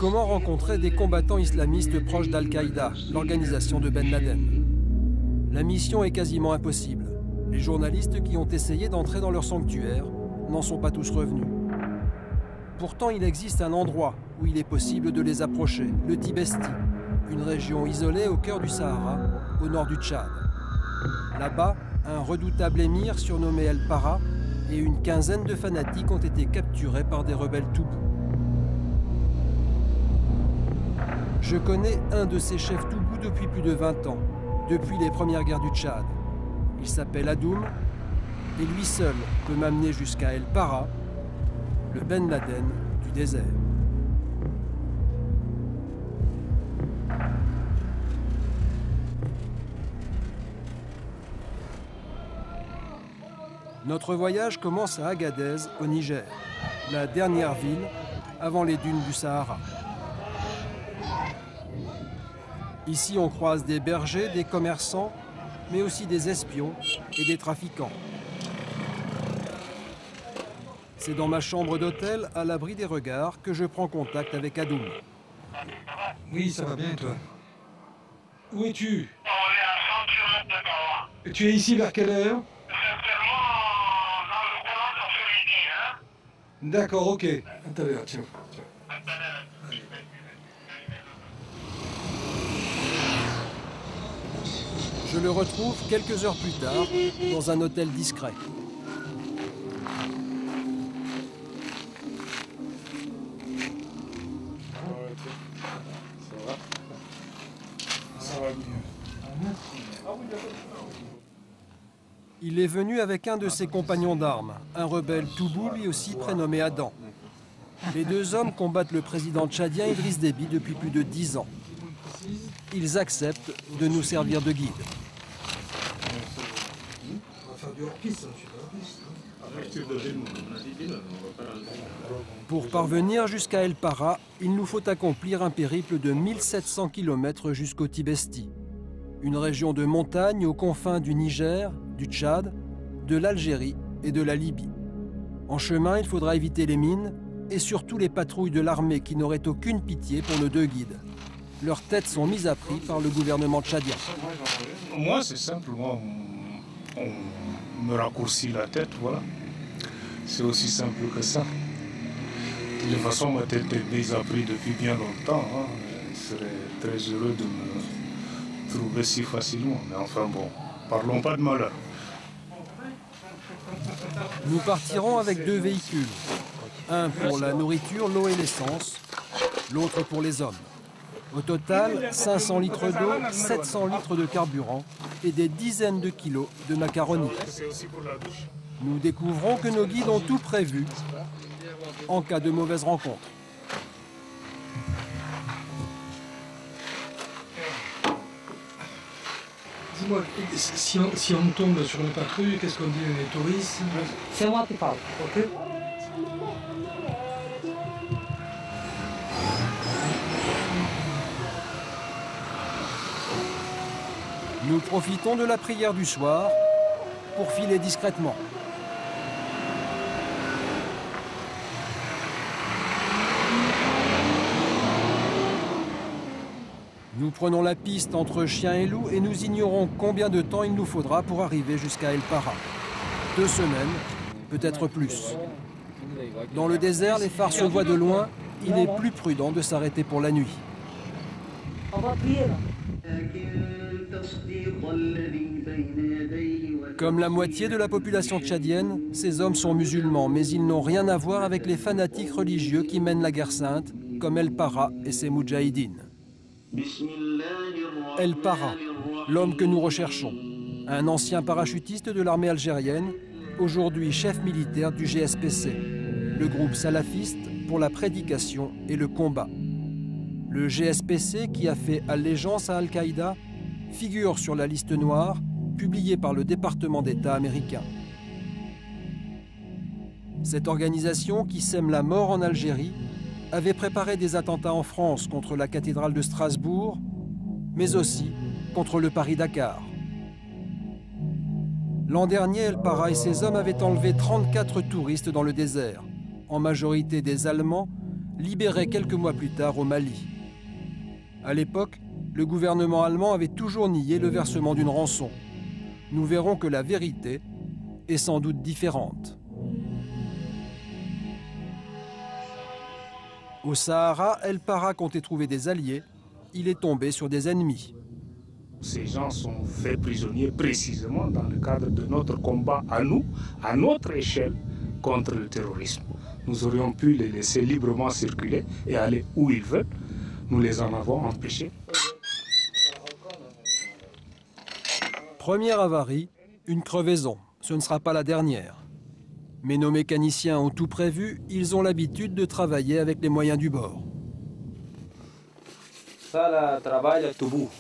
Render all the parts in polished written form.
Comment rencontrer des combattants islamistes proches d'Al-Qaïda, l'organisation de Ben Laden? La mission est quasiment impossible. Les journalistes qui ont essayé d'entrer dans leur sanctuaire n'en sont pas tous revenus. Pourtant, il existe un endroit où il est possible de les approcher, le Tibesti, une région isolée au cœur du Sahara, au nord du Tchad. Là-bas, un redoutable émir surnommé El Para et une quinzaine de fanatiques ont été capturés par des rebelles toubous. Je connais un de ces chefs toubous depuis plus de 20 ans, depuis les premières guerres du Tchad. Il s'appelle Adoum et lui seul peut m'amener jusqu'à El Para, le Ben Laden du désert. Notre voyage commence à Agadez, au Niger, la dernière ville avant les dunes du Sahara. Ici, on croise des bergers, des commerçants, mais aussi des espions et des trafiquants. C'est dans ma chambre d'hôtel, à l'abri des regards, que je prends contact avec Adoum. Oui, ça va bien, et toi? Où es-tu? On est à 100 km de Kawa. Tu es ici vers quelle heure? Certainement dans le courant d'après-midi, hein? D'accord, ok. À tout à l'heure, tiens. Je le retrouve quelques heures plus tard, dans un hôtel discret. Il est venu avec un de ses compagnons d'armes, un rebelle toubou lui aussi prénommé Adam. Les deux hommes combattent le président tchadien Idriss Déby depuis plus de 10 ans. Ils acceptent de nous servir de guide. Pour parvenir jusqu'à El Para, il nous faut accomplir un périple de 1700 km jusqu'au Tibesti, une région de montagne aux confins du Niger, du Tchad, de l'Algérie et de la Libye. En chemin, il faudra éviter les mines et surtout les patrouilles de l'armée qui n'auraient aucune pitié pour nos deux guides. Leurs têtes sont mises à prix par le gouvernement tchadien. Moi, c'est simplement, on me raccourcit la tête, voilà. C'est aussi simple que ça. De toute façon, ma tête est mise à prix depuis bien longtemps. Hein. Je serais très heureux de me trouver si facilement. Mais enfin bon, parlons pas de malheur. Nous partirons avec 2 véhicules. Un pour la nourriture, l'eau et l'essence, l'autre pour les hommes. Au total, 500 litres d'eau, 700 litres de carburant et des dizaines de kilos de macaroni. Nous découvrons que nos guides ont tout prévu en cas de mauvaise rencontre. Dis-moi, si on tombe sur une patrouille, qu'est-ce qu'on dit? Les touristes? C'est moi qui parle. Ok. Nous profitons de la prière du soir pour filer discrètement. Nous prenons la piste entre chien et loup et nous ignorons combien de temps il nous faudra pour arriver jusqu'à El Para. 2 semaines, peut-être plus. Dans le désert, les phares se voient de loin. Il est plus prudent de s'arrêter pour la nuit. On va prier là. Comme la moitié de la population tchadienne, ces hommes sont musulmans, mais ils n'ont rien à voir avec les fanatiques religieux qui mènent la guerre sainte, comme El Para et ses moudjahidines. El Para, l'homme que nous recherchons, un ancien parachutiste de l'armée algérienne, aujourd'hui chef militaire du GSPC, le groupe salafiste pour la prédication et le combat. Le GSPC, qui a fait allégeance à Al-Qaïda, figure sur la liste noire publiée par le département d'État américain. Cette organisation, qui sème la mort en Algérie, avait préparé des attentats en France contre la cathédrale de Strasbourg, mais aussi contre le Paris-Dakar. L'an dernier, El Para et ses hommes avaient enlevé 34 touristes dans le désert, en majorité des Allemands, libéré quelques mois plus tard au Mali. À l'époque, le gouvernement allemand avait toujours nié le versement d'une rançon. Nous verrons que la vérité est sans doute différente. Au Sahara, El Para comptait trouver des alliés. Il est tombé sur des ennemis. Ces gens sont faits prisonniers précisément dans le cadre de notre combat à nous, à notre échelle, contre le terrorisme. Nous aurions pu les laisser librement circuler et aller où ils veulent. Nous les en avons empêchés. Première avarie, une crevaison. Ce ne sera pas la dernière. Mais nos mécaniciens ont tout prévu. Ils ont l'habitude de travailler avec les moyens du bord. Ça, le travail, tout bout.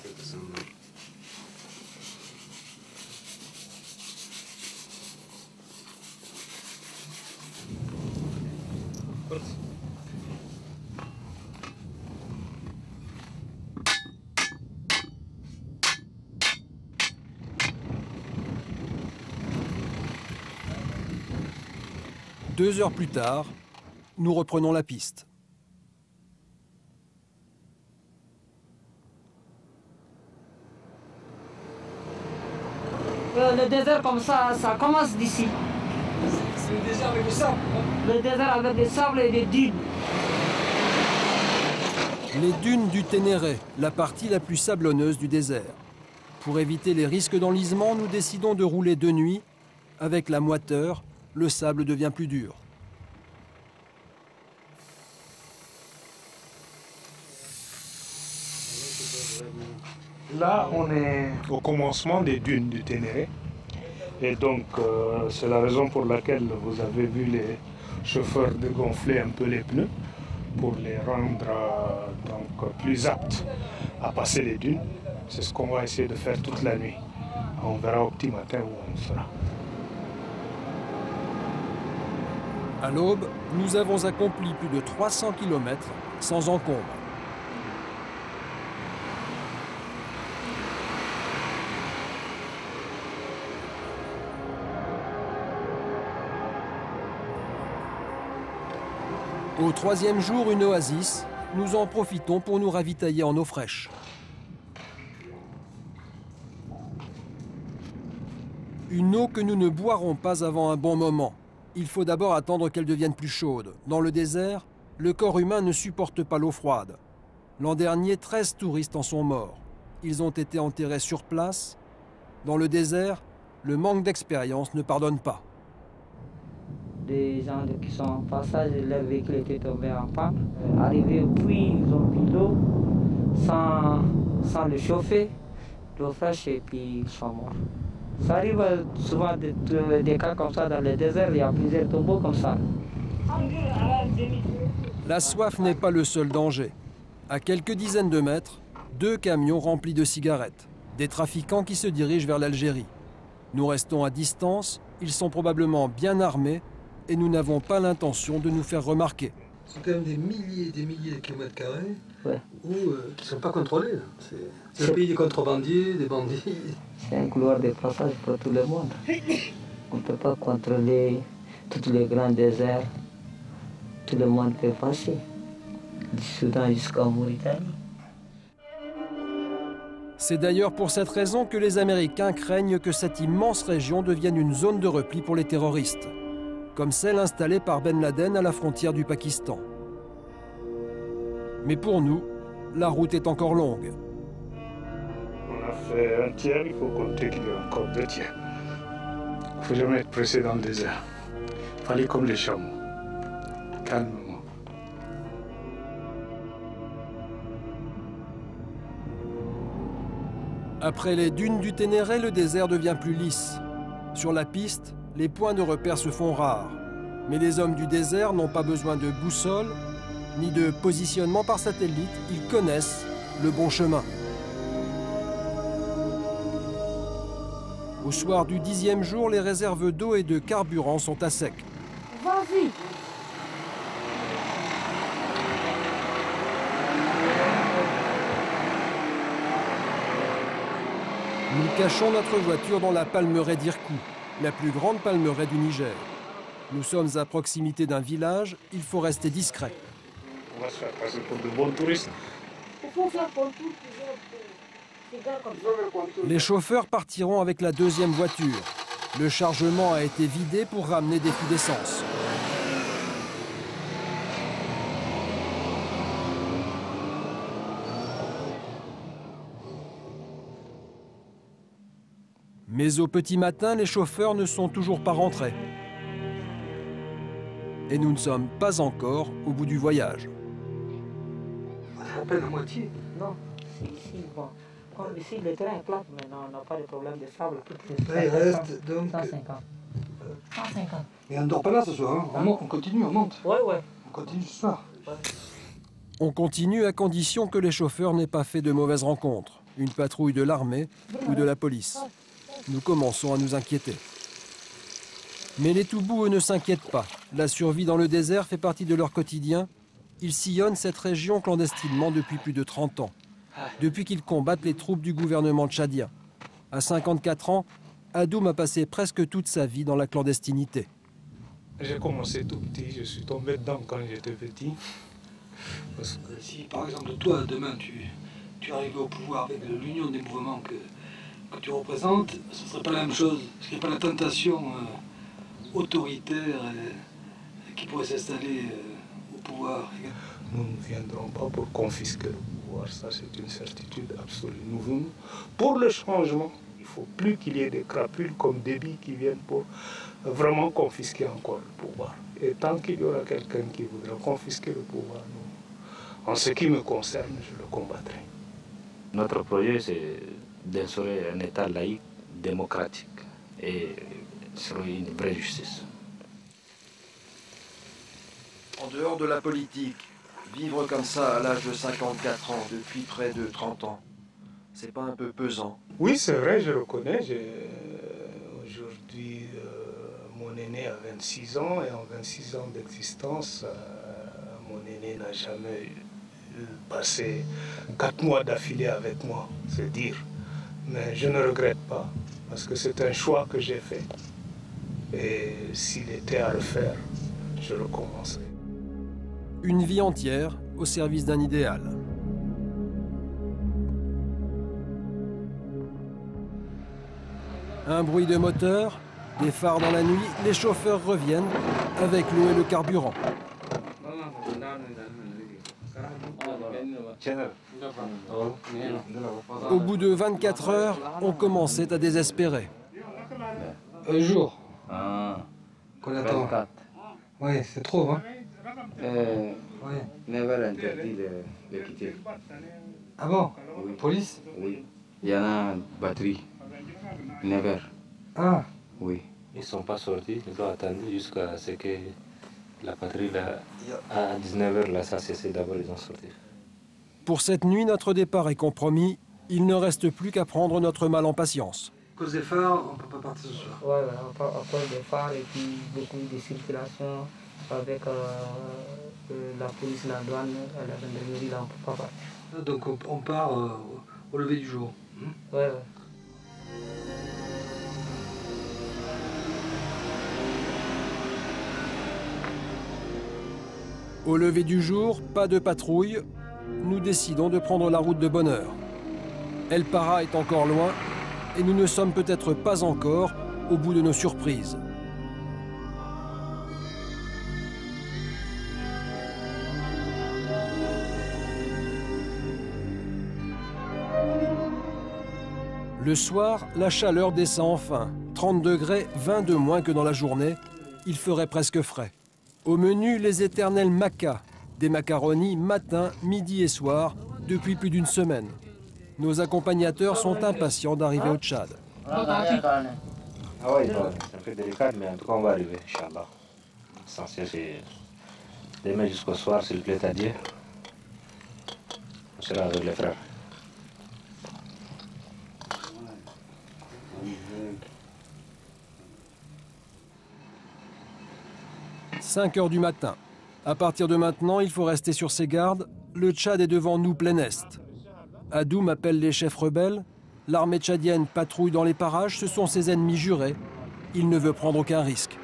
Deux heures plus tard, nous reprenons la piste. Le désert comme ça commence d'ici. C'est le désert avec du sable. Le désert avec des sables et des dunes. Les dunes du Ténéré, la partie la plus sablonneuse du désert. Pour éviter les risques d'enlisement, nous décidons de rouler de nuit. Avec la moiteur, le sable devient plus dur. Là, on est au commencement des dunes du Ténéré. Et donc, c'est la raison pour laquelle vous avez vu les chauffeurs dégonfler un peu les pneus pour les rendre donc, plus aptes à passer les dunes. C'est ce qu'on va essayer de faire toute la nuit. On verra au petit matin où on sera. À l'aube, nous avons accompli plus de 300 km sans encombre. Au troisième jour, une oasis. Nous en profitons pour nous ravitailler en eau fraîche. Une eau que nous ne boirons pas avant un bon moment. Il faut d'abord attendre qu'elle devienne plus chaude. Dans le désert, le corps humain ne supporte pas l'eau froide. L'an dernier, 13 touristes en sont morts. Ils ont été enterrés sur place. Dans le désert, le manque d'expérience ne pardonne pas. Des gens qui sont en passage, leur véhicule était tombé en panne. Arrivés au puits, ils ont pris l'eau sans le chauffer, l'eau fraîche, et puis ils sont morts. Ça arrive souvent des cas comme ça dans le désert, il y a plusieurs tombeaux comme ça. La soif n'est pas le seul danger. À quelques dizaines de mètres, 2 camions remplis de cigarettes. Des trafiquants qui se dirigent vers l'Algérie. Nous restons à distance, ils sont probablement bien armés et nous n'avons pas l'intention de nous faire remarquer. C'est quand même des milliers et des milliers de kilomètres carrés Ouais. qui ne sont pas contrôlés. C'est un pays des contrebandiers, des bandits. C'est un couloir de passage pour tout le monde. On ne peut pas contrôler tous les grands déserts. Tout le monde peut passer, du Soudan jusqu'en Mauritanie. C'est d'ailleurs pour cette raison que les Américains craignent que cette immense région devienne une zone de repli pour les terroristes, comme celle installée par Ben Laden à la frontière du Pakistan. Mais pour nous, la route est encore longue. On a fait un tiers, il faut compter qu'il y a encore 2 tiers. Il ne faut jamais être pressé dans le désert. Il fallait comme les chameaux, calmement. Après les dunes du Ténéré, le désert devient plus lisse. Sur la piste, les points de repère se font rares. Mais les hommes du désert n'ont pas besoin de boussole, ni de positionnement par satellite. Ils connaissent le bon chemin. Au soir du 10e jour, les réserves d'eau et de carburant sont à sec. Vas-y. Nous cachons notre voiture dans la palmeraie d'Irkou, la plus grande palmeraie du Niger. Nous sommes à proximité d'un village, il faut rester discret. On va se faire passer pour de bons touristes. Les chauffeurs partiront avec la deuxième voiture. Le chargement a été vidé pour ramener des puits d'essence. Mais au petit matin, les chauffeurs ne sont toujours pas rentrés. Et nous ne sommes pas encore au bout du voyage. C'est à peine la moitié. Non, ici, bon. Comme ici, le terrain est plat, mais on n'a pas de problème de sable. Là, il reste donc... 150. 150. Mais on ne dort pas là ce soir, hein. On continue, on monte. Ouais. On continue ce soir. On continue à condition que les chauffeurs n'aient pas fait de mauvaises rencontres, une patrouille de l'armée ou de la police. Nous commençons à nous inquiéter. Mais les Toubous, eux, ne s'inquiètent pas. La survie dans le désert fait partie de leur quotidien. Ils sillonnent cette région clandestinement depuis plus de 30 ans, depuis qu'ils combattent les troupes du gouvernement tchadien. À 54 ans, Adoum a passé presque toute sa vie dans la clandestinité. J'ai commencé tout petit, je suis tombé dedans quand j'étais petit. Parce que... Si par exemple toi, demain, tu arrives au pouvoir avec l'union des mouvements que tu représentes, ce ne serait pas la même chose. Parce qu'il n'y a pas la tentation autoritaire qui pourrait s'installer au pouvoir. Nous ne viendrons pas pour confisquer le pouvoir, ça c'est une certitude absolue. Nous venons pour le changement. Il ne faut plus qu'il y ait des crapules comme Déby qui viennent pour vraiment confisquer encore le pouvoir. Et tant qu'il y aura quelqu'un qui voudra confisquer le pouvoir, nous, en ce qui me concerne, je le combattrai. Notre projet, c'est d'instaurer un État laïque, démocratique et sur une vraie justice. En dehors de la politique, vivre comme ça à l'âge de 54 ans, depuis près de 30 ans, c'est pas un peu pesant? Oui, c'est vrai, je reconnais. Aujourd'hui, mon aîné a 26 ans et en 26 ans d'existence, mon aîné n'a jamais passé 4 mois d'affilée avec moi, c'est dire. Mais je ne regrette pas, parce que c'est un choix que j'ai fait. Et s'il était à refaire, je recommencerai. Une vie entière au service d'un idéal. Un bruit de moteur, des phares dans la nuit, les chauffeurs reviennent avec l'eau et le carburant. Au bout de 24 heures, on commençait à désespérer. Un jour Ah, qu'on attend. 24. Oui, c'est trop, hein. Oui. Never interdit de quitter. Ah bon? Oui. Police? Oui. Il y en a une batterie. Never. Ah, Oui. Ils ne sont pas sortis, ils ont attendu jusqu'à ce que la patrouille, là, à 19h, là, ça a cessé. D'abord, ils ont sorti. Pour cette nuit, notre départ est compromis. Il ne reste plus qu'à prendre notre mal en patience. à cause des phares, on ne peut pas partir ce soir. Ouais, à cause des phares et puis beaucoup de circulation avec la police, la douane, la gendarmerie, là, on ne peut pas partir. Donc on part au lever du jour. Ouais. Au lever du jour, pas de patrouille. Nous décidons de prendre la route de Bonheur. El Para est encore loin et nous ne sommes peut-être pas encore au bout de nos surprises. Le soir, la chaleur descend enfin. 30 degrés, 20 de moins que dans la journée. Il ferait presque frais. Au menu, les éternels macas. Des macaronis matin, midi et soir, depuis plus d'une semaine. Nos accompagnateurs sont impatients d'arriver au Tchad. Ah oui, bon, c'est un peu délicat, mais en tout cas, on va arriver, Inch'Allah. L'essentiel, c'est demain jusqu'au soir, s'il plaît à Dieu. On sera avec les frères. « 5 heures du matin. À partir de maintenant, il faut rester sur ses gardes. Le Tchad est devant nous plein est. Adoum appelle les chefs rebelles. L'armée tchadienne patrouille dans les parages. Ce sont ses ennemis jurés. Il ne veut prendre aucun risque.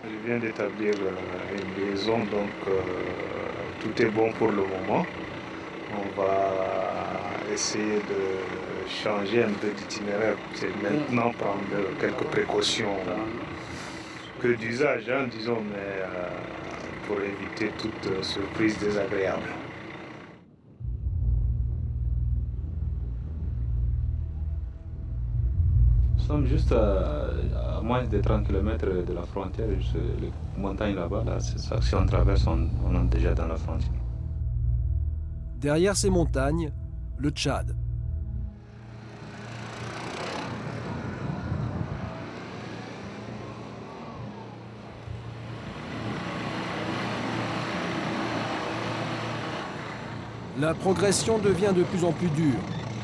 Je viens d'établir une liaison, donc tout est bon pour le moment. On va essayer de changer un peu d'itinéraire. C'est maintenant prendre quelques précautions que d'usage, hein, disons, mais pour éviter toute surprise désagréable. Nous sommes juste à moins de 30 km de la frontière, juste les montagnes là-bas, là, c'est ça. Si on traverse, on est déjà dans la frontière. Derrière ces montagnes, le Tchad. La progression devient de plus en plus dure.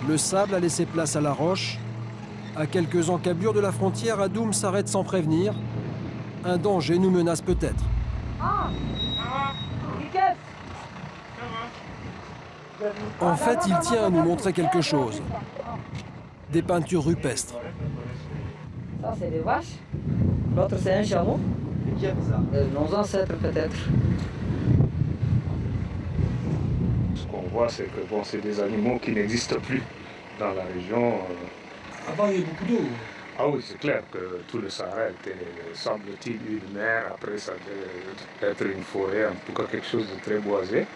Le sable a laissé place à la roche. À quelques encablures de la frontière, Adoum s'arrête sans prévenir. Un danger nous menace peut-être. En fait, il tient à nous montrer quelque chose. Des peintures rupestres. Ça, c'est des vaches. L'autre, c'est un chameau. Nos ancêtres, peut-être. Ce qu'on voit, c'est que bon, c'est des animaux qui n'existent plus dans la région. Avant, il y avait beaucoup d'eau. Ah oui, c'est clair que tout le Sahara était, semble-t-il, une mer. Après, ça devait être une forêt, en tout cas quelque chose de très boisé.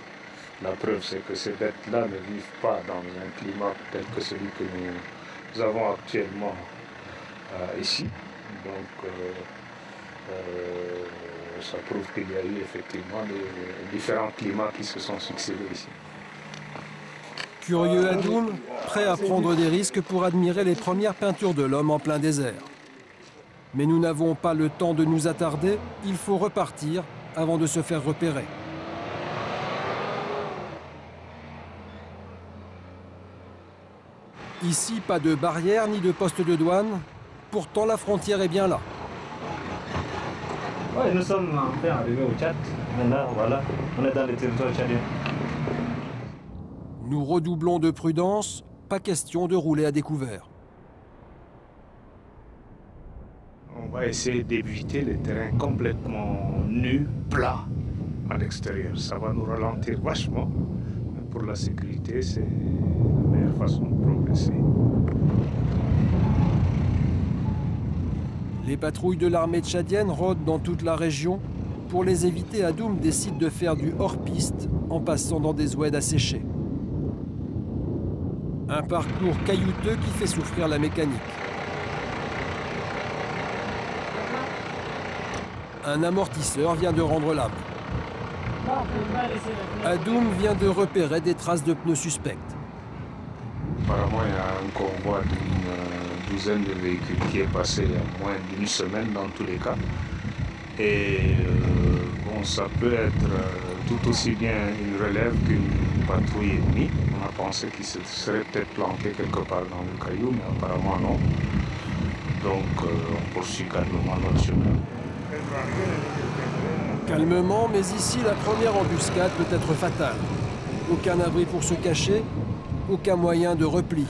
La preuve, c'est que ces bêtes-là ne vivent pas dans un climat tel que celui que nous avons actuellement ici. Donc, ça prouve qu'il y a eu effectivement des différents climats qui se sont succédés ici. Curieux Adoum, prêt à prendre des risques pour admirer les premières peintures de l'homme en plein désert. Mais nous n'avons pas le temps de nous attarder, il faut repartir avant de se faire repérer. Ici, pas de barrière ni de poste de douane, pourtant la frontière est bien là. Oui, nous sommes enfin arrivés au Tchad. Maintenant, voilà, on est dans le territoire tchadien. Nous redoublons de prudence, pas question de rouler à découvert. On va essayer d'éviter les terrains complètement nus, plats, à l'extérieur. Ça va nous ralentir vachement. Mais pour la sécurité, c'est la meilleure façon de progresser. Les patrouilles de l'armée tchadienne rôdent dans toute la région. Pour les éviter, Adoum décide de faire du hors-piste en passant dans des oueds asséchés. Un parcours caillouteux qui fait souffrir la mécanique. Un amortisseur vient de rendre l'âme. Adoum vient de repérer des traces de pneus suspectes. Apparemment, il y a un convoi d'une douzaine de véhicules qui est passé il y a moins d'une semaine dans tous les cas. Et bon, ça peut être tout aussi bien une relève qu'une patrouille ennemie. On a pensé qu'il se serait peut-être planqué quelque part dans le caillou, mais apparemment non. Donc on poursuit calmement notre chemin. Calmement, mais ici, la première embuscade peut être fatale. Aucun abri pour se cacher, aucun moyen de repli.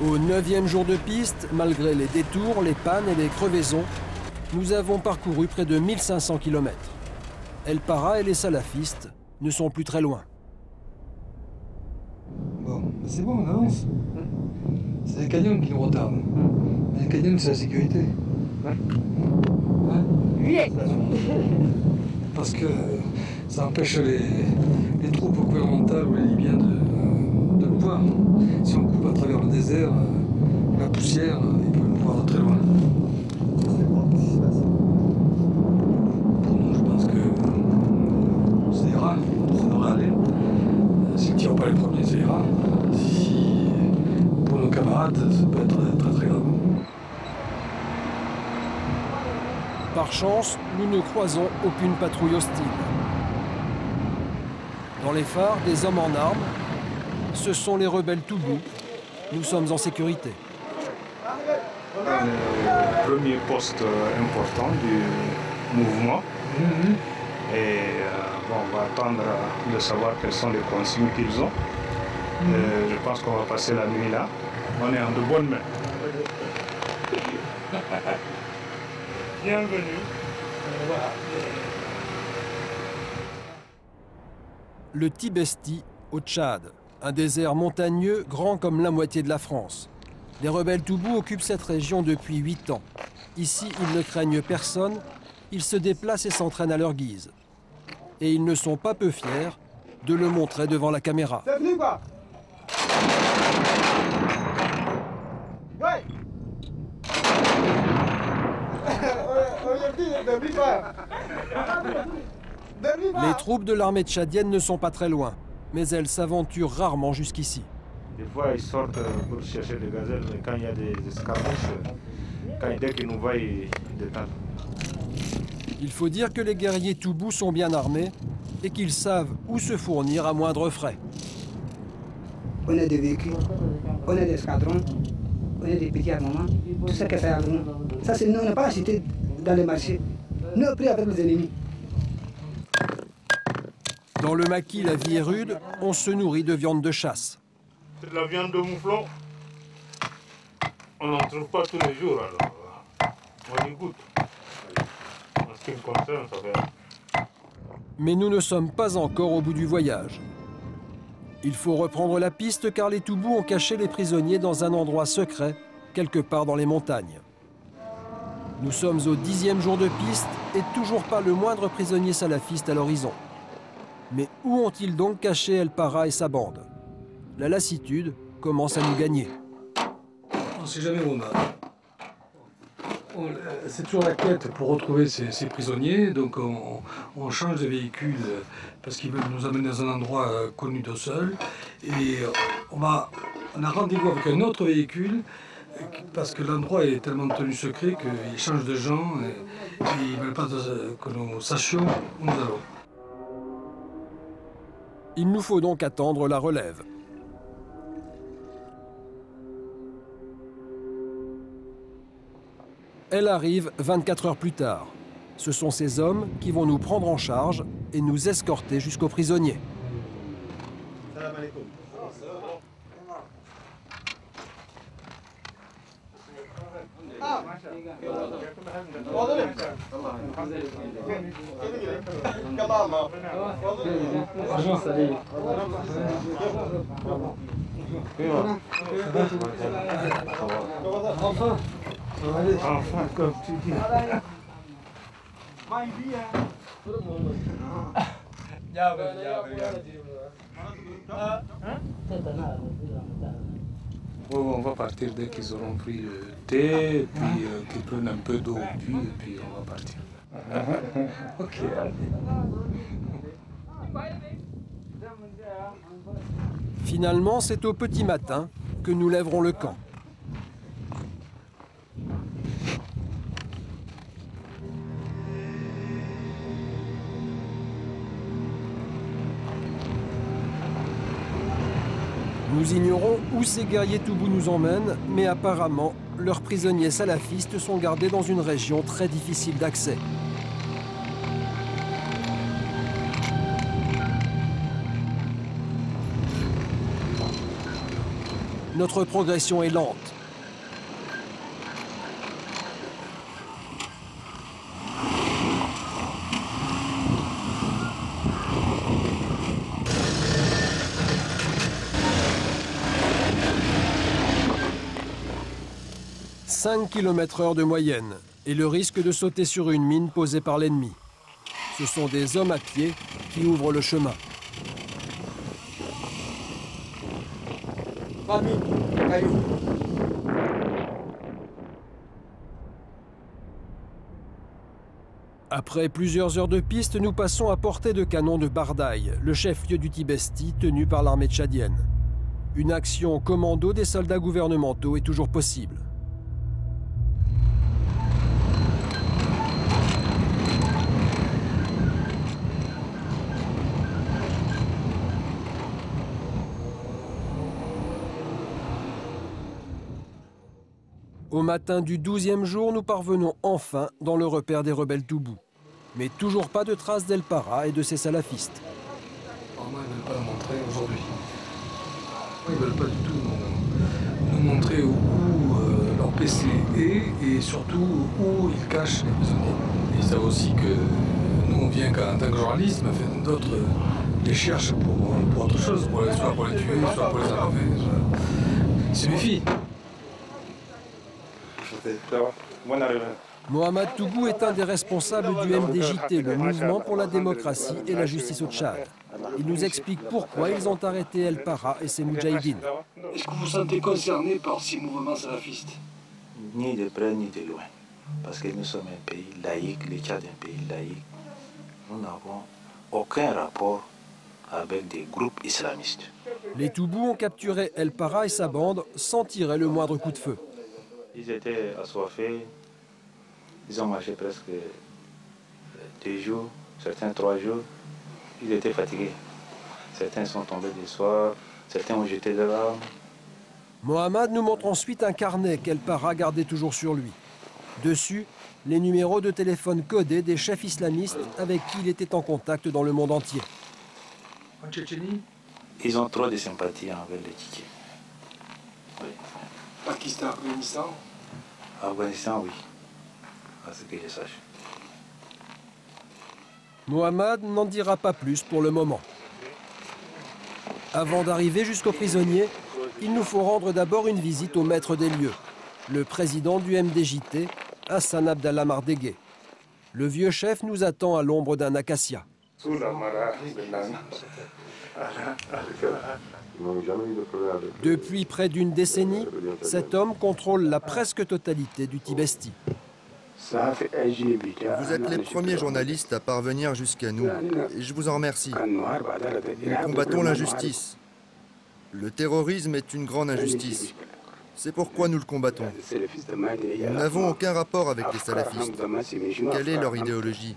Au 9e jour de piste, malgré les détours, les pannes et les crevaisons, nous avons parcouru près de 1500 km. El Para et les salafistes ne sont plus très loin. Bon, c'est bon, on avance. C'est les canyons qui nous retardent. Mais les canyons, c'est la sécurité. Oui. Parce que ça empêche les troupes gouvernementales ou les Libyens de nous voir. Si on coupe à travers le désert, la poussière, ils peuvent nous voir de très loin. Pour nous, je pense que ça ira, ça devrait aller. S'ils ne tirent pas les premiers, ça ira. Si, pour nos camarades, ça peut être très très grave. Par chance, nous ne croisons aucune patrouille hostile. Dans les phares, des hommes en armes. Ce sont les rebelles Toubou. Nous sommes en sécurité. Le premier poste important du mouvement. Et bon, on va attendre de savoir quelles sont les consignes qu'ils ont. Je pense qu'on va passer la nuit là. On est en de bonnes mains. Bienvenue. Le Tibesti, au Tchad, un désert montagneux grand comme la moitié de la France. Les rebelles Toubou occupent cette région depuis 8 ans. Ici, ils ne craignent personne, ils se déplacent et s'entraînent à leur guise. Et ils ne sont pas peu fiers de le montrer devant la caméra. C'est fini quoi? Ouais. Les troupes de l'armée tchadienne ne sont pas très loin, mais elles s'aventurent rarement jusqu'ici. Des fois, ils sortent pour chercher des gazelles, mais quand il y a des escarmouches, dès qu'ils nous voient, ils détendent. Il faut dire que les guerriers Toubou sont bien armés et qu'ils savent où se fournir à moindre frais. On a des véhicules, on a des escadrons, on a des petits armements, tout ça que ça a. Ça, c'est nous, on n'a pas acheté dans les marchés. Nous, on pris avec les ennemis. Dans le maquis, la vie est rude, on se nourrit de viande de chasse. C'est de la viande de mouflon. On n'en trouve pas tous les jours, alors on y goûte. En ce qui me concerne, ça fait... Mais nous ne sommes pas encore au bout du voyage. Il faut reprendre la piste car les Toubous ont caché les prisonniers dans un endroit secret, quelque part dans les montagnes. Nous sommes au 10e jour de piste et toujours pas le moindre prisonnier salafiste à l'horizon. Mais où ont-ils donc caché El Para et sa bande? La lassitude commence à nous gagner. On ne sait jamais où on va. C'est toujours la quête pour retrouver ces prisonniers, donc on change de véhicule parce qu'ils veulent nous amener dans un endroit connu d'eux seuls. Et on a rendez-vous avec un autre véhicule parce que l'endroit est tellement tenu secret qu'ils changent de gens et ils ne veulent pas que nous sachions où nous allons. Il nous faut donc attendre la relève. Elle arrive 24 heures plus tard. Ce sont ces hommes qui vont nous prendre en charge et nous escorter jusqu'aux prisonniers. Enfin, comme tu dis. On va partir dès qu'ils auront pris le thé, puis qu'ils prennent un peu d'eau, puis on va partir. Ok, allez. Finalement, c'est au petit matin que nous lèverons le camp. Nous ignorons où ces guerriers Toubou nous emmènent, mais apparemment, leurs prisonniers salafistes sont gardés dans une région très difficile d'accès. Notre progression est lente. « 5 km/h de moyenne et le risque de sauter sur une mine posée par l'ennemi. Ce sont des hommes à pied qui ouvrent le chemin. Après plusieurs heures de piste, nous passons à portée de canon de Bardaï, le chef-lieu du Tibesti tenu par l'armée tchadienne. Une action commando des soldats gouvernementaux est toujours possible. Au matin du 12e jour, nous parvenons enfin dans le repère des rebelles Toubou. Mais toujours pas de traces d'El Para et de ses salafistes. Normalement, ils ne veulent pas le montrer aujourd'hui. Ils ne veulent pas du tout nous montrer où leur PC est et surtout où ils cachent les prisonniers. Ils savent aussi que nous on vient qu'en tant que journaliste, mais enfin, d'autres les cherchent pour autre chose, soit pour les tuer, soit pour les enlever. Ils se méfient. Mohamed Tougou est un des responsables du MDJT, le Mouvement pour la démocratie et la justice au Tchad. Il nous explique pourquoi ils ont arrêté El Para et ses moudjahidines. Est-ce que vous vous sentez concerné par ces mouvements salafistes? Ni de près ni de loin. Parce que nous sommes un pays laïque, le Tchad est un pays laïque. Nous n'avons aucun rapport avec des groupes islamistes. Les Toubous ont capturé El Para et sa bande sans tirer le moindre coup de feu. Ils étaient assoiffés. Ils ont marché presque 2 jours, certains 3 jours. Ils étaient fatigués. Certains sont tombés du soir, certains ont jeté de l'arme. Mohamed nous montre ensuite un carnet qu'El Para gardait toujours sur lui. Dessus, les numéros de téléphone codés des chefs islamistes avec qui il était en contact dans le monde entier. En Tchétchénie? Ils ont trop de sympathie envers les Tchétchènes. Oui. Pakistan, Afghanistan? Afghanistan, oui. À ce que je sache. Mohamed n'en dira pas plus pour le moment. Avant d'arriver jusqu'aux prisonniers, il nous faut rendre d'abord une visite au maître des lieux, le président du MDJT, Hassan Abdallah Mardégué. Le vieux chef nous attend à l'ombre d'un acacia. Depuis près d'une décennie, cet homme contrôle la presque totalité du Tibesti. Vous êtes les premiers journalistes à parvenir jusqu'à nous, et je vous en remercie. Nous combattons l'injustice. Le terrorisme est une grande injustice. C'est pourquoi nous le combattons. Nous n'avons aucun rapport avec les salafistes. Quelle est leur idéologie?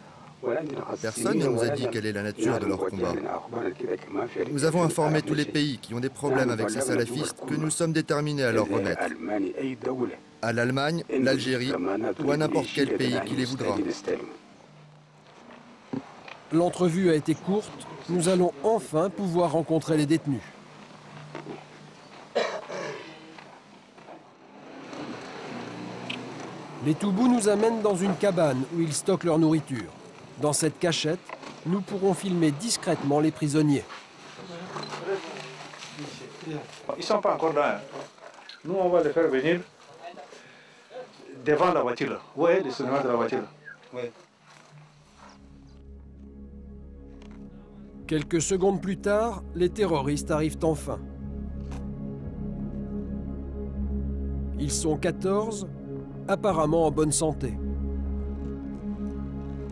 Personne ne nous a dit quelle est la nature de leur combat. Nous avons informé tous les pays qui ont des problèmes avec ces salafistes que nous sommes déterminés à leur remettre. À l'Allemagne, l'Algérie ou à n'importe quel pays qui les voudra. L'entrevue a été courte. Nous allons enfin pouvoir rencontrer les détenus. Les Toubous nous amènent dans une cabane où ils stockent leur nourriture. Dans cette cachette, nous pourrons filmer discrètement les prisonniers. Ils ne sont pas encore là. Nous, on va les faire venir devant la voiture. Vous voyez le cinéma de la voiture? Oui. Quelques secondes plus tard, les terroristes arrivent enfin. Ils sont 14, apparemment en bonne santé.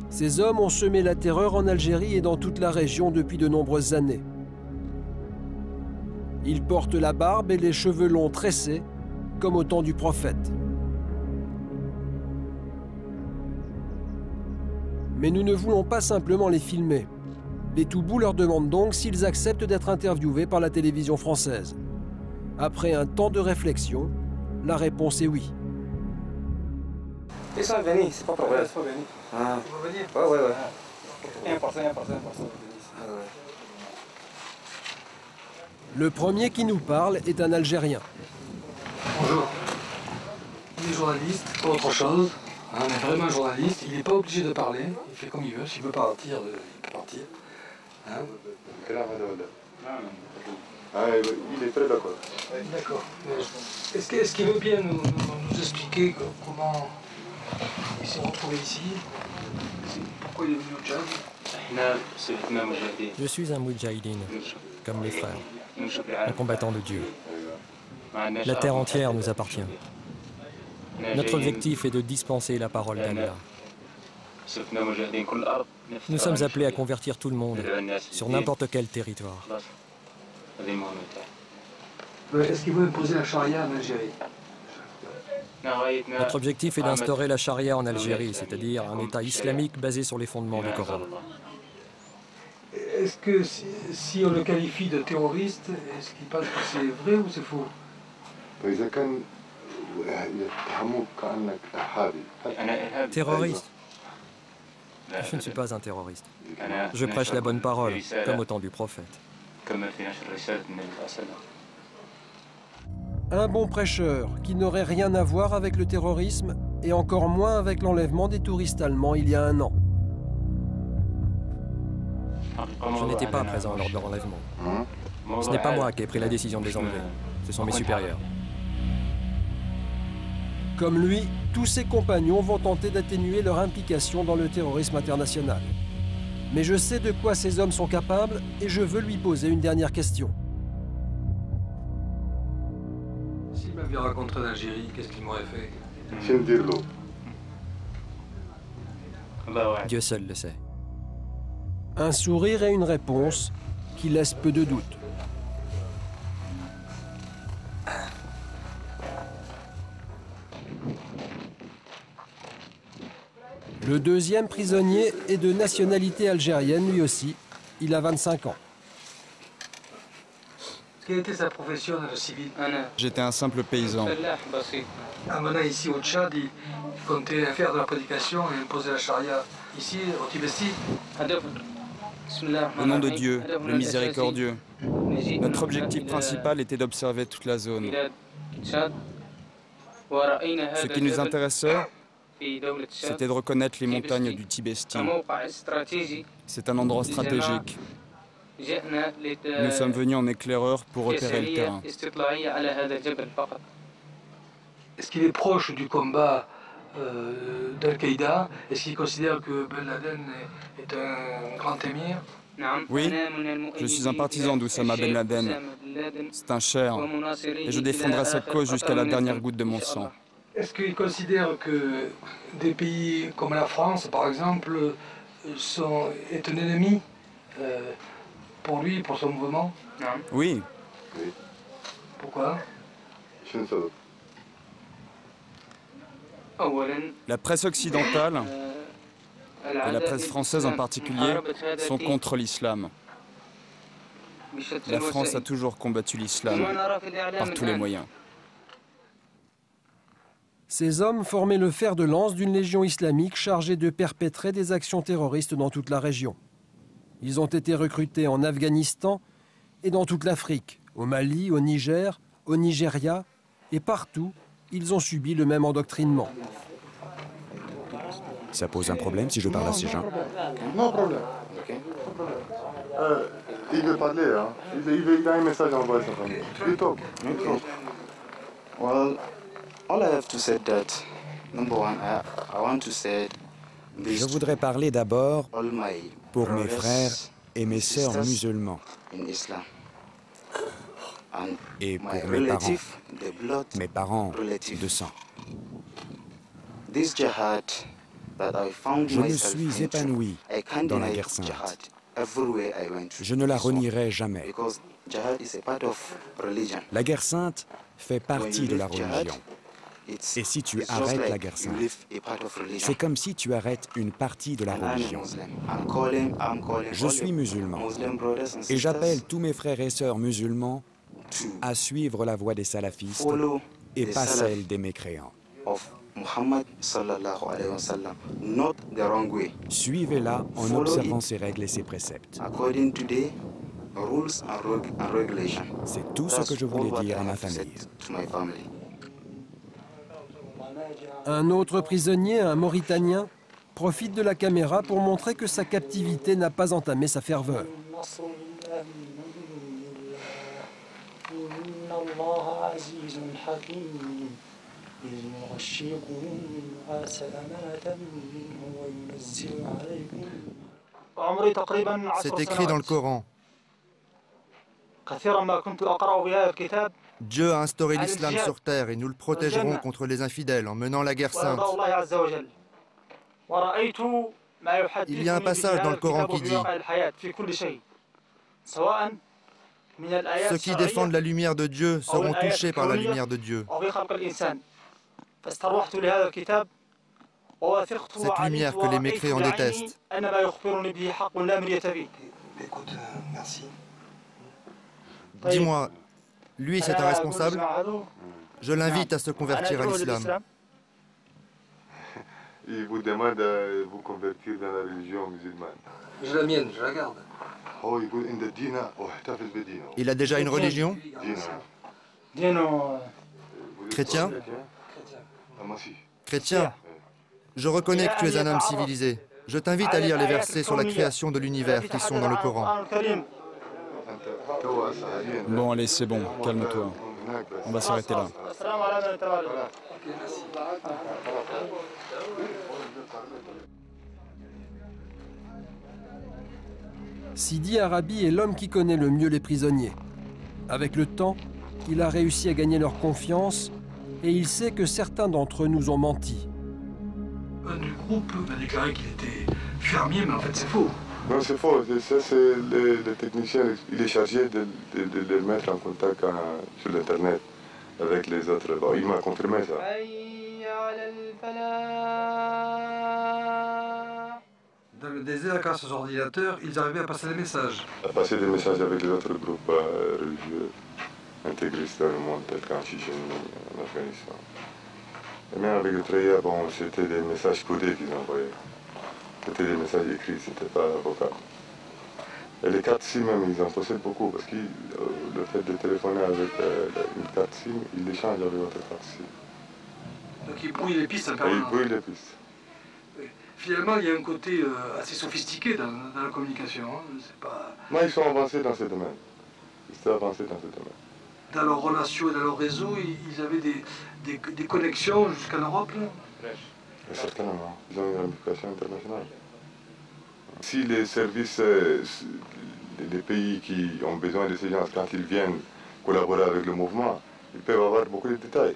Ces hommes ont semé la terreur en Algérie et dans toute la région depuis de nombreuses années. Ils portent la barbe et les cheveux longs tressés, comme au temps du prophète. Mais nous ne voulons pas simplement les filmer. Les Toubous leur demandent donc s'ils acceptent d'être interviewés par la télévision française. Après un temps de réflexion, la réponse est oui. Ils sont venus, c'est pas problème. Ils sont venus. Ah. Ils vont venir? Ouais. Important. Le premier qui nous parle est un Algérien. Bonjour. Il est journaliste, pas autre chose. On est vraiment journaliste. Il n'est pas obligé de parler. Il fait comme il veut. S'il veut partir, il peut partir. Hein? Il est très d'accord. D'accord. Est-ce qu'il veut bien nous expliquer comment il s'est retrouvé ici? Pourquoi il est venu au Tchad? Je suis un moudjahidine, comme mes frères, un combattant de Dieu. La terre entière nous appartient. Notre objectif est de dispenser la parole d'Allah. Nous sommes appelés à convertir tout le monde, sur n'importe quel territoire. Est-ce qu'il veut imposer la charia en Algérie? Notre objectif est d'instaurer la charia en Algérie, c'est-à-dire un État islamique basé sur les fondements du Coran. Est-ce que si on le qualifie de terroriste, est-ce qu'il pense que c'est vrai ou c'est faux? Terroriste? Je ne suis pas un terroriste. Je prêche la bonne parole, comme au temps du prophète. Un bon prêcheur qui n'aurait rien à voir avec le terrorisme et encore moins avec l'enlèvement des touristes allemands il y a un an. Je n'étais pas présent lors de leur enlèvement. Ce n'est pas moi qui ai pris la décision de les enlever. Ce sont mes supérieurs. Comme lui, tous ses compagnons vont tenter d'atténuer leur implication dans le terrorisme international. Mais je sais de quoi ces hommes sont capables et je veux lui poser une dernière question. S'il m'avait rencontré en Algérie, qu'est-ce qu'il m'aurait fait? Dieu seul le sait. Un sourire et une réponse qui laissent peu de doute. Le deuxième prisonnier est de nationalité algérienne lui aussi. Il a 25 ans. Quelle était sa profession dans le civil? J'étais un simple paysan. Amenant ici au Tchad, il comptait faire de la prédication et imposer la charia. Ici, au Tibesti. Au nom de Dieu, le miséricordieux, notre objectif principal était d'observer toute la zone. Ce qui nous intéressait, c'était de reconnaître les montagnes du Tibesti. C'est un endroit stratégique. Nous sommes venus en éclaireur pour repérer le terrain. Est-ce qu'il est proche du combat d'Al-Qaïda? Est-ce qu'il considère que Ben Laden est un grand émir? Oui, je suis un partisan d'Oussama Ben Laden. C'est un cher, et je défendrai sa cause jusqu'à la dernière goutte de mon sang. Est-ce qu'il considère que des pays comme la France, par exemple, est un ennemi pour lui, pour son mouvement? Oui. Pourquoi? La presse occidentale, et la presse française en particulier, sont contre l'islam. La France a toujours combattu l'islam par tous les moyens. Ces hommes formaient le fer de lance d'une légion islamique chargée de perpétrer des actions terroristes dans toute la région. Ils ont été recrutés en Afghanistan et dans toute l'Afrique, au Mali, au Niger, au Nigeria, et partout, ils ont subi le même endoctrinement. Ça pose un problème si je parle à ces gens? Non problème. Il veut parler, hein. Il a un message à envoyer à sa famille. Il talk. Well, all I have to say that, number one, I want to say Je voudrais parler d'abord pour mes frères et mes sœurs musulmans et pour mes parents de sang. Je me suis épanoui dans la guerre sainte. Je ne la renierai jamais. La guerre sainte fait partie de la religion. Et si tu arrêtes la guerre sainte, c'est comme si tu arrêtes une partie de la religion. Je suis musulman et j'appelle tous mes frères et sœurs musulmans à suivre la voie des salafistes et pas celle des mécréants. Suivez-la en observant ses règles et ses préceptes. C'est tout ce que je voulais dire à ma famille. Un autre prisonnier, un Mauritanien, profite de la caméra pour montrer que sa captivité n'a pas entamé sa ferveur. C'est écrit dans le Coran. Dieu a instauré l'islam sur terre et nous le protégerons contre les infidèles en menant la guerre sainte. Il y a un passage dans le Coran qui dit « Ceux qui défendent la lumière de Dieu seront touchés par la lumière de Dieu. » Cette lumière que les mécréants détestent. Écoute, merci. Dis-moi, lui c'est un responsable? Je l'invite à se convertir à l'islam. Il vous demande de vous convertir dans la religion musulmane. J'ai la mienne, je la garde. Il a déjà une religion? Chrétien? Chrétien, je reconnais que tu es un homme civilisé. Je t'invite à lire les versets sur la création de l'univers qui sont dans le Coran. Bon, allez, c'est bon, calme-toi. On va s'arrêter là. Sidi Arabi est l'homme qui connaît le mieux les prisonniers. Avec le temps, il a réussi à gagner leur confiance et il sait que certains d'entre eux nous ont menti. Un du groupe m'a déclaré qu'il était fermier, mais en fait c'est faux. Non, c'est faux. Ça, c'est le technicien. Il est chargé de les mettre en contact sur l'Internet avec les autres. Bon, il m'a confirmé ça. Dans le désert, grâce aux ordinateurs, ils arrivaient à passer des messages. À passer des messages avec les autres groupes religieux intégristes dans le monde, tel qu'en Tchétchénie, en Afghanistan. Et même avec le Treya, bon, c'était des messages codés qu'ils envoyaient. C'était des messages écrits, c'était pas vocal. Et les cartes SIM même, ils en possèdent beaucoup, parce que le fait de téléphoner avec une carte SIM, ils l'échangent avec votre carte SIM. Donc ils brouillent les pistes en Et permanence. ils brouillent les pistes. Finalement, il y a un côté assez sophistiqué dans la communication. Hein. C'est pas... Moi, ils sont avancés dans ce domaine. Ils sont avancés dans ce domaine. Dans leurs relations et dans leur réseau, ils avaient des connexions jusqu'en Europe. Là. Certainement. Ils ont une ramification internationale. Si les services des pays qui ont besoin de ces gens, quand ils viennent collaborer avec le mouvement, ils peuvent avoir beaucoup de détails.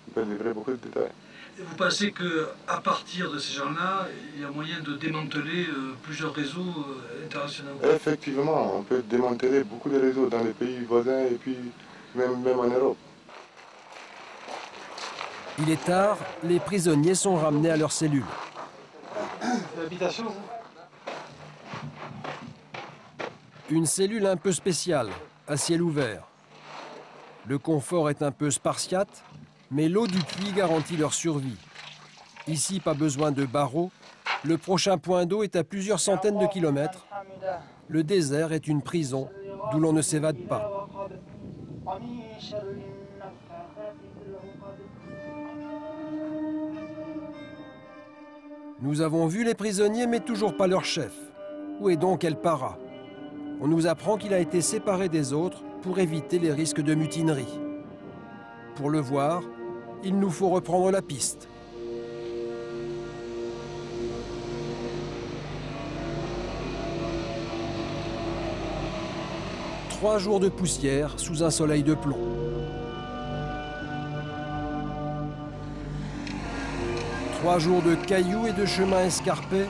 Ils peuvent livrer beaucoup de détails. Et vous pensez qu'à partir de ces gens-là, il y a moyen de démanteler plusieurs réseaux internationaux? Effectivement, on peut démanteler beaucoup de réseaux dans les pays voisins et puis même en Europe. Il est tard, les prisonniers sont ramenés à leurs cellules. L'habitation, ça? Une cellule un peu spéciale, à ciel ouvert. Le confort est un peu spartiate, mais l'eau du puits garantit leur survie. Ici, pas besoin de barreaux. Le prochain point d'eau est à plusieurs centaines de kilomètres. Le désert est une prison d'où l'on ne s'évade pas. Nous avons vu les prisonniers, mais toujours pas leur chef. Où est donc El Para? On nous apprend qu'il a été séparé des autres pour éviter les risques de mutinerie. Pour le voir, il nous faut reprendre la piste. Trois jours de poussière sous un soleil de plomb. Trois jours de cailloux et de chemins escarpés.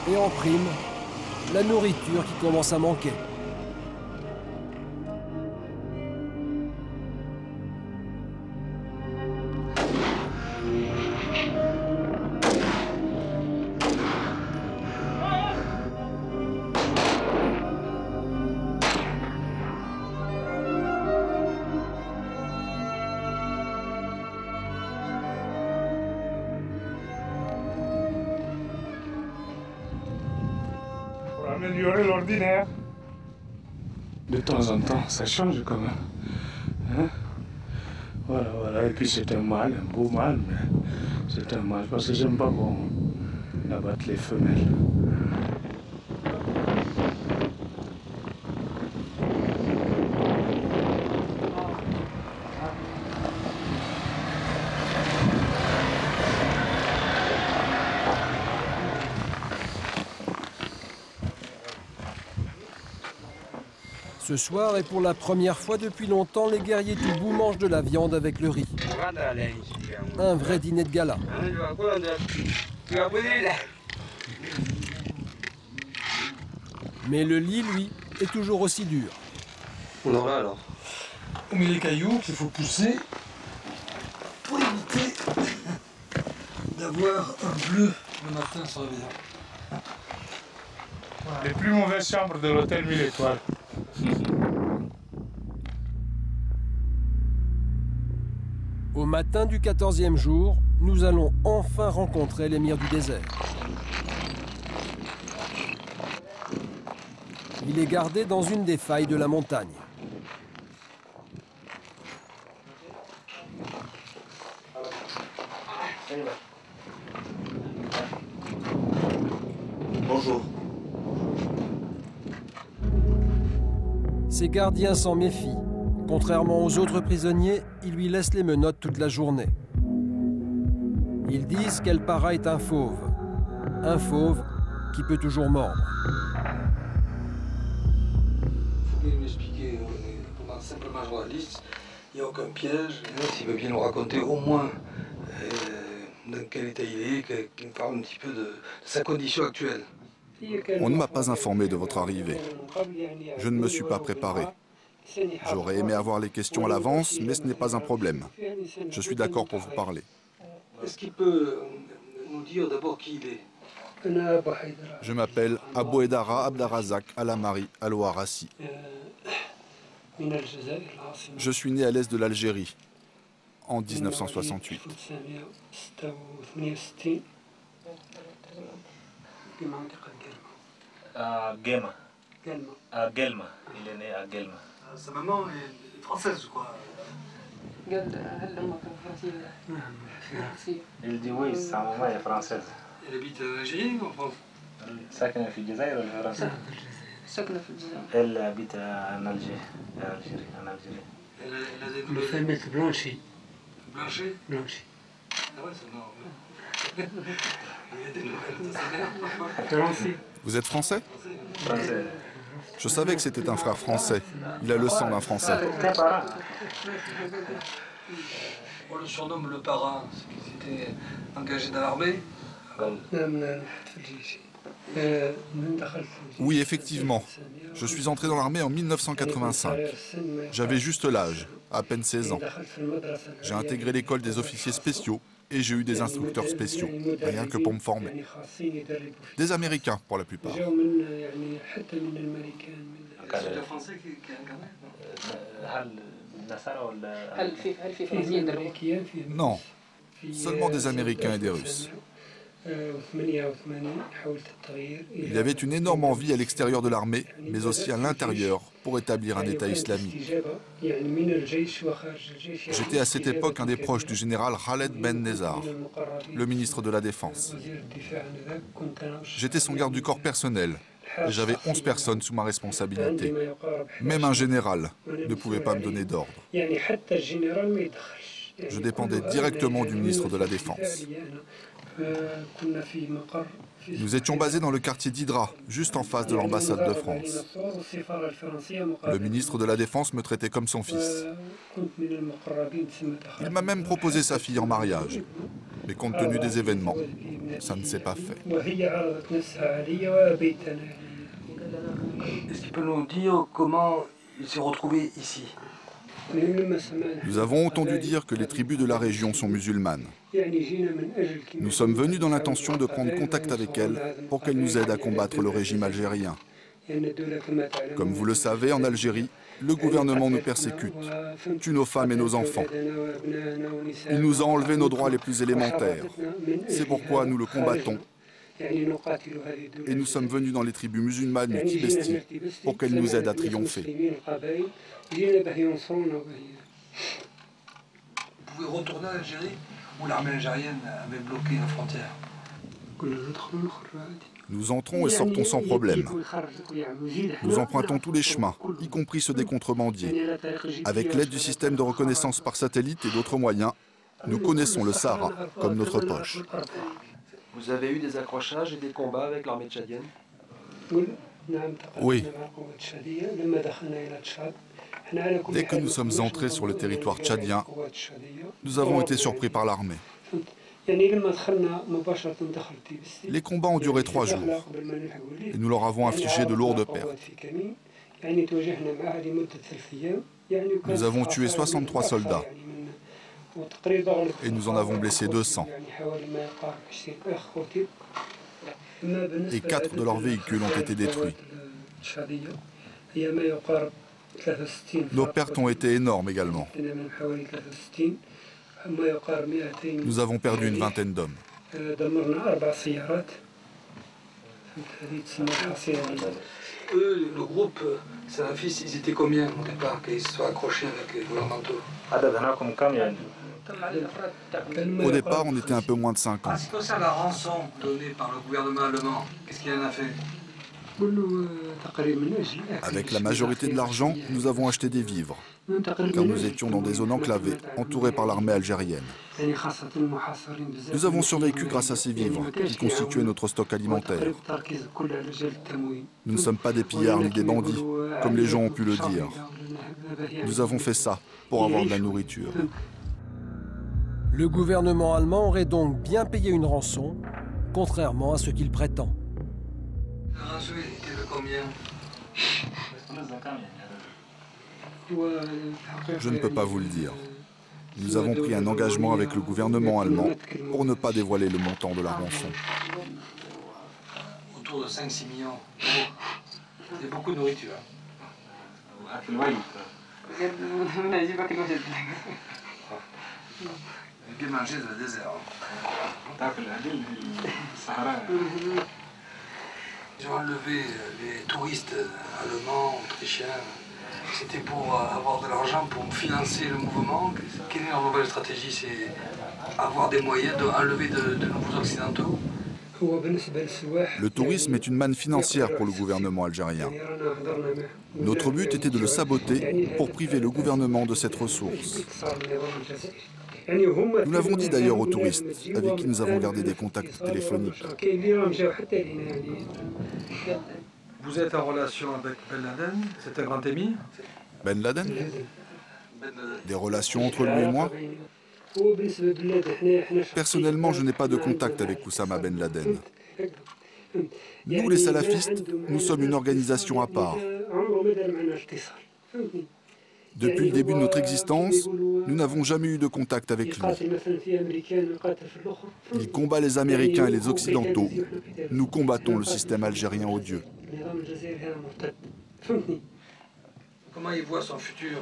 Et en prime, la nourriture qui commence à manquer. Améliorer l'ordinaire. De temps en temps, ça change quand même. Hein? Voilà, voilà. Et puis c'est un mâle, un beau mâle, mais c'est un mâle parce que j'aime pas qu'on abatte les femelles. Ce soir, et pour la première fois depuis longtemps, les guerriers Toubou mangent de la viande avec le riz. Un vrai dîner de gala. Mais le lit, lui, est toujours aussi dur. On aura alors. On met les cailloux qu'il faut pousser pour éviter d'avoir un bleu le matin sur le réveillant. Les plus mauvaises chambres de l'hôtel 1000 étoiles. Au matin du 14e jour, nous allons enfin rencontrer l'émir du désert. Il est gardé dans une des failles de la montagne. Bonjour. Ses gardiens s'en méfient. Contrairement aux autres prisonniers, ils lui laissent les menottes toute la journée. Ils disent qu'El Parra est un fauve qui peut toujours mordre. Il faut bien m'expliquer, on est simplement journaliste, il n'y a aucun piège. S'il veut bien nous raconter au moins dans quel état il est, qu'il nous parle un petit peu de sa condition actuelle. On ne m'a pas informé de votre arrivée. Je ne me suis pas préparé. J'aurais aimé avoir les questions à l'avance, mais ce n'est pas un problème. Je suis d'accord pour vous parler. Est-ce qu'il peut nous dire d'abord qui il est? Je m'appelle Abou Edara Abdarazak Alamari Alouarassi. Je suis né à l'est de l'Algérie, en 1968. À Guelma. À Guelma. Il est né à Guelma. Sa maman est française, je crois. Il dit oui, sa maman est française. Elle habite en Algérie ou en France? Elle habite en Algérie. Elle a des douleurs. Le fameux Blanchy. Blanchy? Blanchy. Ah ouais, c'est non. Il y a des nouvelles de sa mère. Vous êtes français? Français. Je savais que c'était un frère français. Il a le sang d'un français. On le surnomme le parrain, parce qu'il était engagé dans l'armée. Oui, effectivement. Je suis entré dans l'armée en 1985. J'avais juste l'âge, à peine 16 ans. J'ai intégré l'école des officiers spéciaux et j'ai eu des instructeurs spéciaux, rien que pour me former. Des Américains, pour la plupart. C'est le français qui a Non, seulement des Américains et des Russes. Il y avait une énorme envie à l'extérieur de l'armée, mais aussi à l'intérieur, pour établir un État islamique. J'étais à cette époque un des proches du général Khaled Ben Nezar, le ministre de la Défense. J'étais son garde du corps personnel, et j'avais 11 personnes sous ma responsabilité. Même un général ne pouvait pas me donner d'ordre. Je dépendais directement du ministre de la Défense. Nous étions basés dans le quartier d'Hydra, juste en face de l'ambassade de France. Le ministre de la Défense me traitait comme son fils. Il m'a même proposé sa fille en mariage. Mais compte tenu des événements, ça ne s'est pas fait. Est-ce qu'il peut nous dire comment il s'est retrouvé ici? Nous avons entendu dire que les tribus de la région sont musulmanes. Nous sommes venus dans l'intention de prendre contact avec elles pour qu'elles nous aident à combattre le régime algérien. Comme vous le savez, en Algérie, le gouvernement nous persécute, tue nos femmes et nos enfants. Il nous a enlevé nos droits les plus élémentaires. C'est pourquoi nous le combattons. Et nous sommes venus dans les tribus musulmanes du Tibesti pour qu'elles nous aident à triompher. Vous pouvez retourner en Algérie où l'armée algérienne avait bloqué la frontière? Nous entrons et sortons sans problème. Nous empruntons tous les chemins, y compris ceux des contrebandiers. Avec l'aide du système de reconnaissance par satellite et d'autres moyens, nous connaissons le Sahara comme notre poche. Vous avez eu des accrochages et des combats avec l'armée tchadienne? Oui. Dès que nous sommes entrés sur le territoire tchadien, nous avons été surpris par l'armée. Les combats ont duré 3 jours et nous leur avons infligé de lourdes pertes. Nous avons tué 63 soldats et nous en avons blessé 200. Et 4 de leurs véhicules ont été détruits. Nos pertes ont été énormes également. Nous avons perdu une vingtaine d'hommes. Eux, le groupe salafiste, ils étaient combien au départ, qu'ils se soient accrochés avec les gouvernementaux? Au départ, on était un peu moins de 50. En ce qui concerne la rançon donnée par le gouvernement allemand, qu'est-ce qu'il en a fait? Avec la majorité de l'argent, nous avons acheté des vivres, car nous étions dans des zones enclavées, entourées par l'armée algérienne. Nous avons survécu grâce à ces vivres, qui constituaient notre stock alimentaire. Nous ne sommes pas des pillards ni des bandits, comme les gens ont pu le dire. Nous avons fait ça pour avoir de la nourriture. Le gouvernement allemand aurait donc bien payé une rançon, contrairement à ce qu'il prétend. La rançon était de combien? Je ne peux pas vous le dire. Nous avons pris un engagement avec le gouvernement allemand pour ne pas dévoiler le montant de la rançon. Autour de 5-6 millions d'euros. C'est beaucoup de nourriture. Bien manger dans le désert. Ils ont enlevé les touristes allemands, autrichiens. C'était pour avoir de l'argent pour financer le mouvement. Quelle est leur nouvelle stratégie? C'est avoir des moyens d'enlever de nouveaux occidentaux. Le tourisme est une manne financière pour le gouvernement algérien. Notre but était de le saboter pour priver le gouvernement de cette ressource. Nous l'avons dit d'ailleurs aux touristes, avec qui nous avons gardé des contacts téléphoniques. Vous êtes en relation avec Ben Laden? C'est un grand ami? Ben Laden? Des relations entre lui et moi? Personnellement, je n'ai pas de contact avec Oussama Ben Laden. Nous, les salafistes, nous sommes une organisation à part. Depuis le début de notre existence, nous n'avons jamais eu de contact avec lui. Il combat les Américains et les Occidentaux. Nous combattons le système algérien odieux. Comment il voit son futur?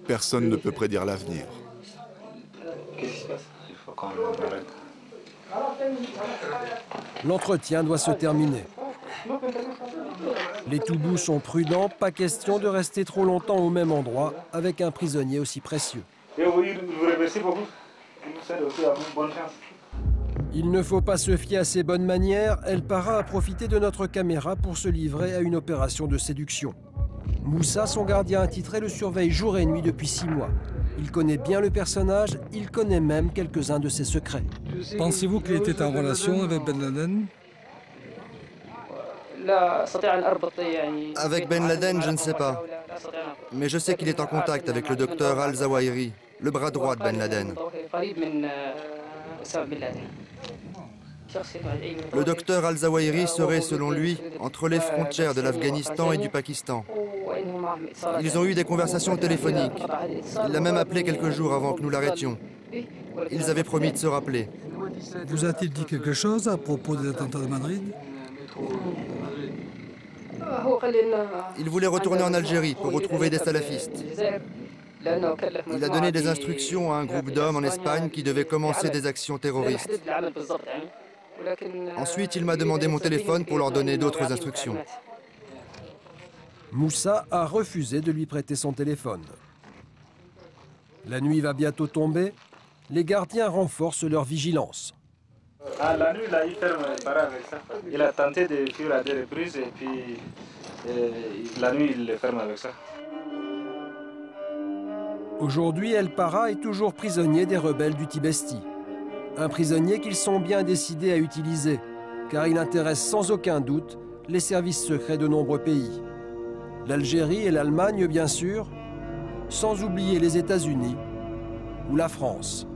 Personne ne peut prédire l'avenir. Qu'est-ce qui se passe? Il faut qu'on arrête. L'entretien doit se terminer. Les Toubous sont prudents, pas question de rester trop longtemps au même endroit avec un prisonnier aussi précieux. Je vous remercie beaucoup. Il nous souhaite aussi bonne chance. Il ne faut pas se fier à ses bonnes manières. El Parra a profité de notre caméra pour se livrer à une opération de séduction. Moussa, son gardien attitré, le surveille jour et nuit depuis 6 mois. Il connaît bien le personnage, il connaît même quelques-uns de ses secrets. Pensez-vous qu'il était en relation avec Ben Laden? Avec Ben Laden, je ne sais pas. Mais je sais qu'il est en contact avec le docteur Al-Zawahiri, le bras droit de Ben Laden. Le docteur Al-Zawahiri serait, selon lui, entre les frontières de l'Afghanistan et du Pakistan. Ils ont eu des conversations téléphoniques. Il l'a même appelé quelques jours avant que nous l'arrêtions. Ils avaient promis de se rappeler. Vous a-t-il dit quelque chose à propos des attentats de Madrid? Il voulait retourner en Algérie pour retrouver des salafistes. Il a donné des instructions à un groupe d'hommes en Espagne qui devait commencer des actions terroristes. Ensuite, il m'a demandé mon téléphone pour leur donner d'autres instructions. Moussa a refusé de lui prêter son téléphone. La nuit va bientôt tomber. Les gardiens renforcent leur vigilance. Ah, la nuit, là, il ferme avec ça. Il a tenté de fuir à 2 reprises et puis la nuit, il le ferme avec ça. Aujourd'hui, El Parra est toujours prisonnier des rebelles du Tibesti. Un prisonnier qu'ils sont bien décidés à utiliser, car il intéresse sans aucun doute les services secrets de nombreux pays. L'Algérie et l'Allemagne, bien sûr, sans oublier les États-Unis ou la France.